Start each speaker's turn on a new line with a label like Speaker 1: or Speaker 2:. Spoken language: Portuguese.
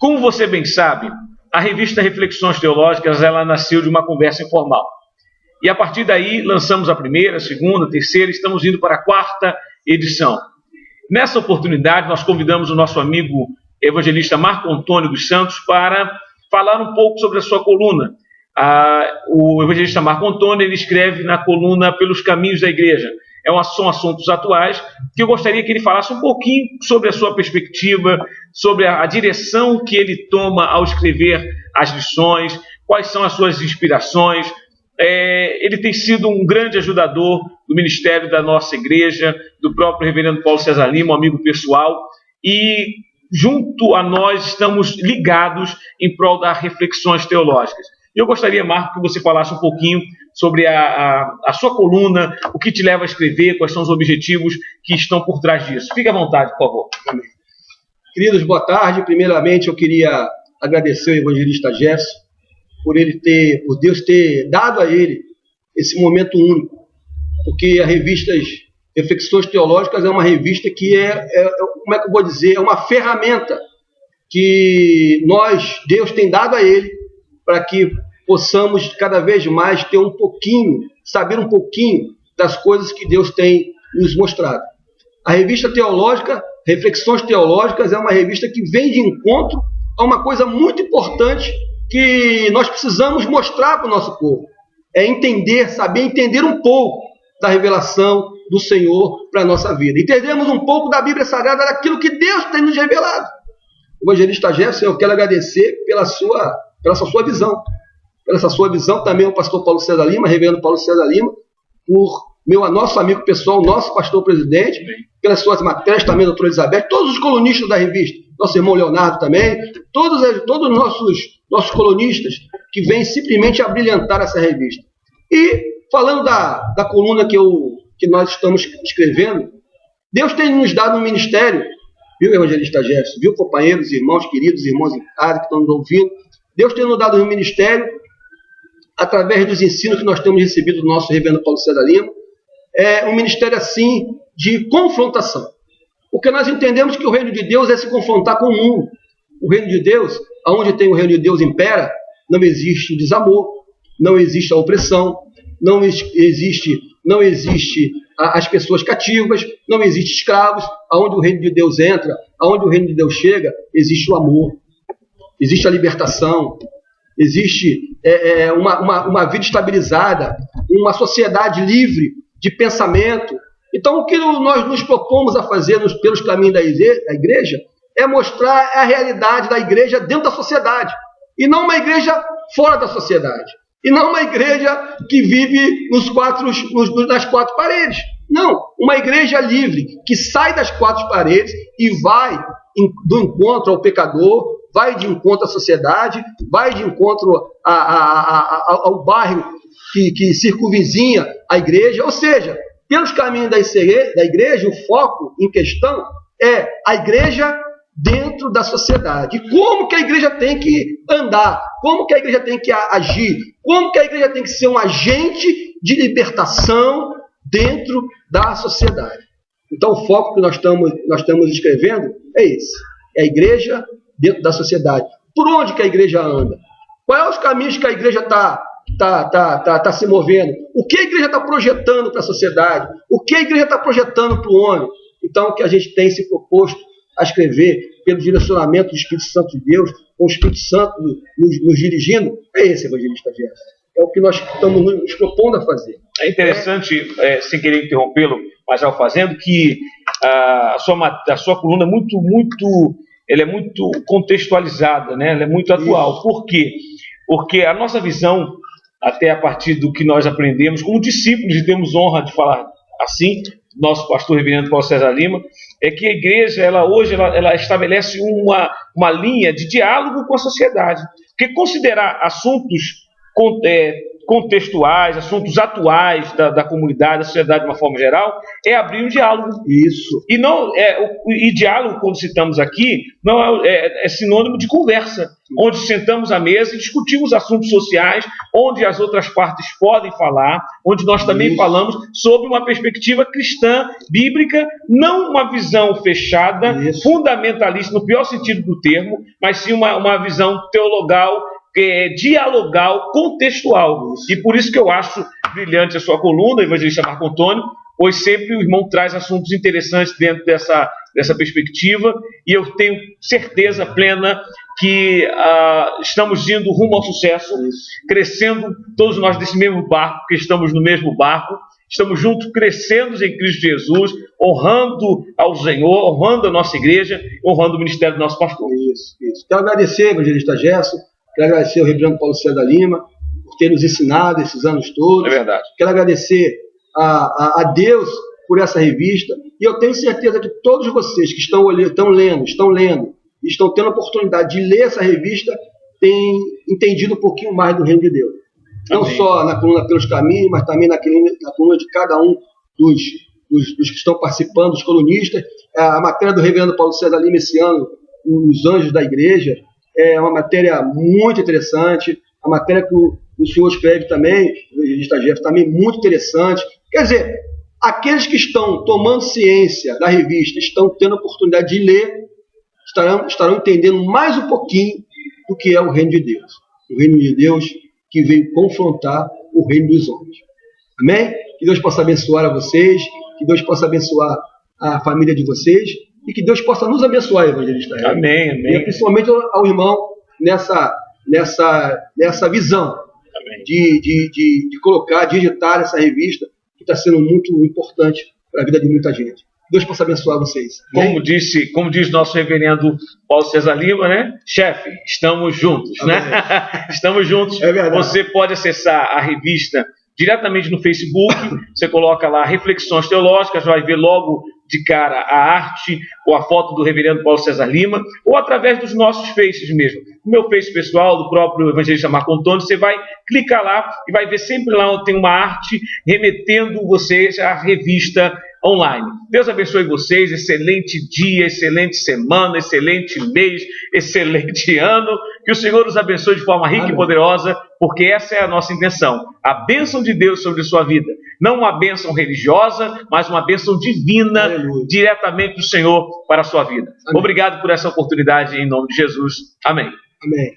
Speaker 1: Como você bem sabe, a revista Reflexões Teológicas, ela nasceu de uma conversa informal. E a partir daí lançamos a primeira, a segunda, a terceira, estamos indo para a quarta edição. Nessa oportunidade, nós convidamos o nosso amigo evangelista Marco Antônio dos Santos para falar um pouco sobre a sua coluna. O evangelista Marco Antônio, ele escreve na coluna Pelos Caminhos da Igreja. São assuntos atuais que eu gostaria que ele falasse um pouquinho sobre a sua perspectiva, sobre a direção que ele toma ao escrever as lições, quais são as suas inspirações. Ele tem sido um grande ajudador do ministério da nossa igreja, do próprio reverendo Paulo César Lima, um amigo pessoal, e junto a nós estamos ligados em prol das reflexões teológicas. Eu gostaria, Marco, que você falasse um pouquinho sobre a sua coluna, o que te leva a escrever, quais são os objetivos que estão por trás disso. Fique à vontade, por favor.
Speaker 2: Amém. Queridos, boa tarde. Primeiramente, eu queria agradecer ao evangelista Jefferson por Deus ter dado a ele esse momento único, porque a revista Reflexões Teológicas é uma revista que como é que eu vou dizer, é uma ferramenta que Deus tem dado a ele para que possamos cada vez mais ter saber um pouquinho das coisas que Deus tem nos mostrado. A revista teológica, Reflexões Teológicas, é uma revista que vem de encontro a uma coisa muito importante que nós precisamos mostrar para o nosso povo. Saber entender um pouco da revelação do Senhor para a nossa vida. Entendermos um pouco da Bíblia Sagrada, daquilo que Deus tem nos revelado. O evangelista Jefferson, eu quero agradecer pela essa sua visão. Pela essa sua visão também o pastor Paulo César Lima, reverendo Paulo César Lima, nosso amigo pessoal, nosso pastor presidente, pelas suas matérias também, doutora Elizabeth, todos os colunistas da revista, nosso irmão Leonardo também, todos os nossos colunistas que vêm simplesmente a brilhantar essa revista. E falando da coluna que nós estamos escrevendo, Deus tem nos dado um ministério, viu, evangelista Jefferson, viu, companheiros, irmãos, queridos, irmãos em casa que estão nos ouvindo, Deus tem nos dado um ministério através dos ensinos que nós temos recebido do nosso reverendo Paulo César Lima, um ministério assim de confrontação. Porque nós entendemos que o reino de Deus é se confrontar com o mundo. O reino de Deus, onde tem o reino de Deus impera, não existe o desamor, não existe a opressão, não existe as pessoas cativas, não existe escravos. Aonde o reino de Deus entra, aonde o reino de Deus chega, existe o amor, existe a libertação, existe uma vida estabilizada, uma sociedade livre de pensamento. Então, o que nós nos propomos a fazer pelos caminhos da igreja é mostrar a realidade da igreja dentro da sociedade, e não uma igreja fora da sociedade, e não uma igreja que vive nas quatro paredes. Não, uma igreja livre, que sai das quatro paredes e vai do encontro ao pecador, vai de encontro à sociedade, vai de encontro ao bairro que circunvizinha a igreja. Ou seja, pelos caminhos da igreja, o foco em questão é a igreja dentro da sociedade. E como que a igreja tem que andar, como que a igreja tem que agir, como que a igreja tem que ser um agente de libertação dentro da sociedade. Então, o foco que nós estamos escrevendo é esse. É a igreja dentro da sociedade. Por onde que a igreja anda? Quais são os caminhos que a igreja está se movendo? O que a igreja está projetando para a sociedade? O que a igreja está projetando para o homem? Então, o que a gente tem se proposto a escrever pelo direcionamento do Espírito Santo de Deus, com o Espírito Santo nos dirigindo, é esse, evangelista Jefferson. É o que nós estamos nos propondo a fazer.
Speaker 1: É interessante, sem querer interrompê-lo, mas ao fazendo, que a sua coluna ela é muito contextualizada, né? Ela é muito atual. Isso. Por quê? Porque a nossa visão, até a partir do que nós aprendemos, como discípulos, e temos honra de falar assim, nosso pastor reverendo Paulo César Lima, é que a igreja, hoje, estabelece uma linha de diálogo com a sociedade. Porque considerar assuntos contextuais, assuntos atuais da comunidade, da sociedade de uma forma geral, é abrir um diálogo.
Speaker 2: Isso.
Speaker 1: E não e diálogo, quando citamos aqui, não é sinônimo de conversa, onde sentamos à mesa e discutimos assuntos sociais, onde as outras partes podem falar, onde nós também falamos sobre uma perspectiva cristã, bíblica, não uma visão fechada, fundamentalista, no pior sentido do termo, mas sim uma visão teologal, dialogal, contextual. E por isso que eu acho brilhante a sua coluna, Evangelista Marco Antônio, pois sempre o irmão traz assuntos interessantes dentro dessa perspectiva, e eu tenho certeza plena que estamos indo rumo ao sucesso, crescendo todos nós desse mesmo barco, porque estamos no mesmo barco, estamos juntos, crescendo em Cristo Jesus, honrando ao Senhor, honrando a nossa igreja, honrando o ministério do nosso pastor.
Speaker 2: Isso. Quero agradecer, Evangelista Gerson, quero agradecer ao reverendo Paulo César Lima por ter nos ensinado esses anos todos.
Speaker 1: É verdade.
Speaker 2: Quero agradecer a Deus por essa revista, e eu tenho certeza que todos vocês que estão lendo, e estão tendo a oportunidade de ler essa revista, têm entendido um pouquinho mais do reino de Deus. Não só na coluna Pelos Caminhos, mas também na coluna de cada um dos que estão participando, dos colunistas. A matéria do reverendo Paulo César Lima esse ano, Os Anjos da Igreja, é uma matéria muito interessante. A matéria que o senhor escreve também, o Evangelista Gerson, também muito interessante. Quer dizer, aqueles que estão tomando ciência da revista, estão tendo a oportunidade de ler, estarão entendendo mais um pouquinho do que é o reino de Deus. O reino de Deus que veio confrontar o reino dos homens. Amém? Que Deus possa abençoar a vocês, que Deus possa abençoar a família de vocês, e que Deus possa nos abençoar, Evangelista.
Speaker 1: Amém, amém.
Speaker 2: E principalmente ao irmão nessa visão de colocar, de editar essa revista, que está sendo muito importante para a vida de muita gente. Deus possa abençoar vocês.
Speaker 1: Como diz nosso reverendo Paulo César Lima, né? Chefe, estamos juntos, né? Estamos juntos.
Speaker 2: É verdade.
Speaker 1: Você pode acessar a revista diretamente no Facebook, você coloca lá Reflexões Teológicas, vai ver logo de cara a arte ou a foto do reverendo Paulo César Lima, ou através dos nossos faces mesmo. O meu face pessoal, do próprio Evangelista Marco Antônio, você vai clicar lá e vai ver sempre lá onde tem uma arte remetendo vocês à revista online. Deus abençoe vocês, excelente dia, excelente semana, excelente mês, excelente ano, que o Senhor os abençoe de forma rica e poderosa, porque essa é a nossa intenção, a bênção de Deus sobre a sua vida, não uma bênção religiosa, mas uma bênção divina, diretamente do Senhor para a sua vida. Amém. Obrigado por essa oportunidade, em nome de Jesus, amém.
Speaker 2: Amém.